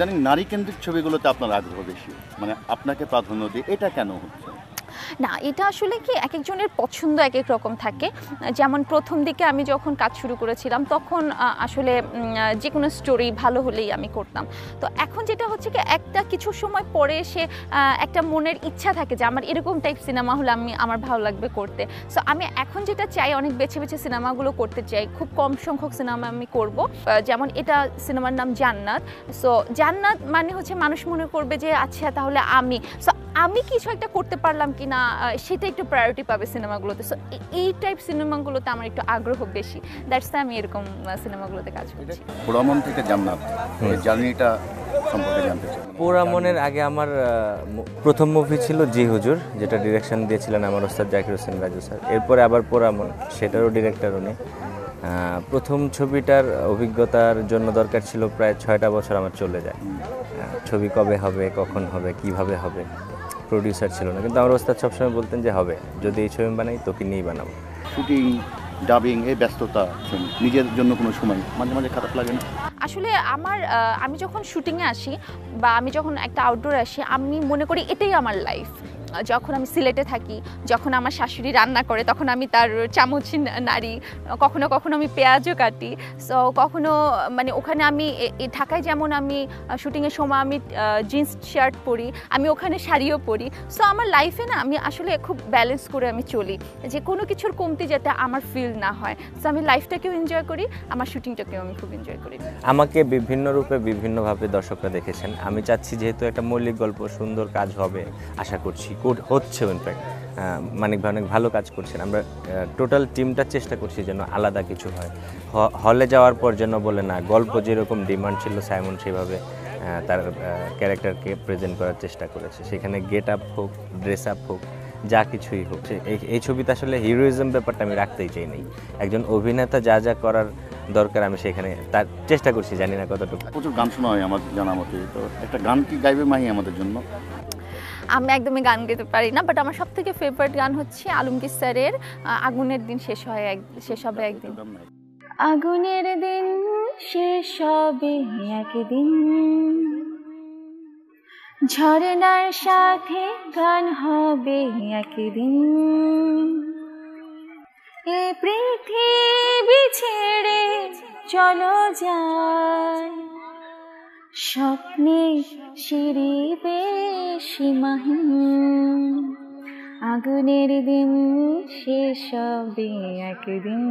ইদানিং নারী কেন্দ্রিক ছবিগুলোতে আপনার আগ্রহ বেশি, মানে আপনাকে প্রাধান্য দিয়ে, এটা কেন হচ্ছে? না, এটা আসলে কি একেকজনের পছন্দ একেক রকম থাকে। যেমন প্রথম দিকে আমি যখন কাজ শুরু করেছিলাম তখন আসলে যেকোনো স্টোরি ভালো হলেই আমি করতাম। তো এখন যেটা হচ্ছে কি একটা কিছু সময় পরে এসে একটা মনের ইচ্ছা থাকে যে আমার এরকম টাইপ সিনেমা হলে আমার ভালো লাগবে করতে। সো আমি এখন যেটা চাই অনেক বেছে বেছে সিনেমাগুলো করতে চাই। খুব কম সংখ্যক সিনেমা আমি করব। যেমন এটা সিনেমার নাম জান্নাত। সো জান্নাত মানে হচ্ছে মানুষ মনে করবে যে আচ্ছা তাহলে আমি কিছু একটা করতে পারলাম কিনা সেটা একটু প্রায়োরিটি পাবে সিনেমাগুলোতে। সো এই টাইপ সিনেমাগুলোতে আমার একটু আগ্রহ বেশি। দ্যাটস তাই আমি এরকম সিনেমাগুলোতে কাজ করছি। পোড়ামন থেকে জান্নাত, এই জার্নিটা সম্পর্কে জানতে চাই। পোড়ামনের আগে আমার প্রথম মুভি ছিল জি হুজুর, যেটা ডিরেকশন দিয়েছিলেন আমার ওস্তাদ জাকির হোসেন রাজু স্যার। এরপরে আবার পোড়ামন, সেটারও ডিরেক্টর উনি। প্রথম ছবিটার অভিজ্ঞতার জন্য দরকার ছিল প্রায় 6টা বছর আমার চলে যায়। ছবি কবে হবে, কখন হবে, কিভাবে হবে, প্রডিউসার ছিল না, কিন্তু আমার ওস্তাদ সবসময় বলতেন যে হবে, যদি এই ছবি বানাই তোকে নিয়েই বানাবো। শুটিং, ডাবিং, এই ব্যস্ততা, নিজের জন্য কোনো সময় মাঝে মাঝে খারাপ লাগে না? আসলে আমি যখন শুটিংয়ে আসি বা আমি যখন একটা আউটডোরে আসি, আমি মনে করি এটাই আমার লাইফ। যখন আমি সিলেটে থাকি, যখন আমার শাশুড়ি রান্না করে তখন আমি তার চামচ নাড়ি, কখনো কখনো আমি পেঁয়াজও কাটি। সো কখনো মানে ওখানে আমি ঢাকায় যেমন আমি শুটিংয়ের সময় আমি জিন্স শার্ট পরি, আমি ওখানে শাড়িও পরি। সো আমার লাইফে না আমি আসলে খুব ব্যালেন্স করে আমি চলি, যে কোনো কিছুর কমতি যাতে আমার ফিল না হয়। সো আমি লাইফটাকেও এনজয় করি, আমার শুটিংটাকেও আমি খুব এনজয় করি। আমাকে বিভিন্ন রূপে বিভিন্নভাবে দর্শকরা দেখেছেন। আমি চাচ্ছি যেহেতু একটা মৌলিক গল্প, সুন্দর কাজ হবে আশা করছি, হচ্ছে ইনফ্যাক্ট। মানিক ভাই অনেক ভালো কাজ করছেন। আমরা টোটাল টিমটা চেষ্টা করছি যেন আলাদা কিছু হয়। হলে যাওয়ার পর যেন বলে না, গল্প যেরকম ডিমান্ড ছিল সাইমন সেভাবে তার ক্যারেক্টারকে প্রেজেন্ট করার চেষ্টা করেছে। সেখানে গেট আপ হোক, ড্রেস আপ হোক, যা কিছুই হোক, এই ছবিতে আসলে হিরোইজম ব্যাপারটা আমি রাখতেই চাই নাই। একজন অভিনেতা যা যা করার দরকার আমি সেখানে তার চেষ্টা করছি, জানি না কতটুকু। প্রচুর গান শোনা হয় আমার জানা মতে, তো একটা গান কি গাইবে মাহি আমাদের জন্য? আমি একদমই গান গাইতে পারি না, বাট আমার সবথেকে ফেভারিট গান হচ্ছে আলমগীর স্যারের আগুনের দিন শেষ হবে একদিন। আগুনের দিন শেষ হবে একদিন, ঝরনার সাথে গান হবে একদিন, এই পৃথিবী ছেড়ে চলো যাই, স্বপ্নে সিঁড়ি সীমাহীন, আগুনের দিন শেষ হবে একদিন।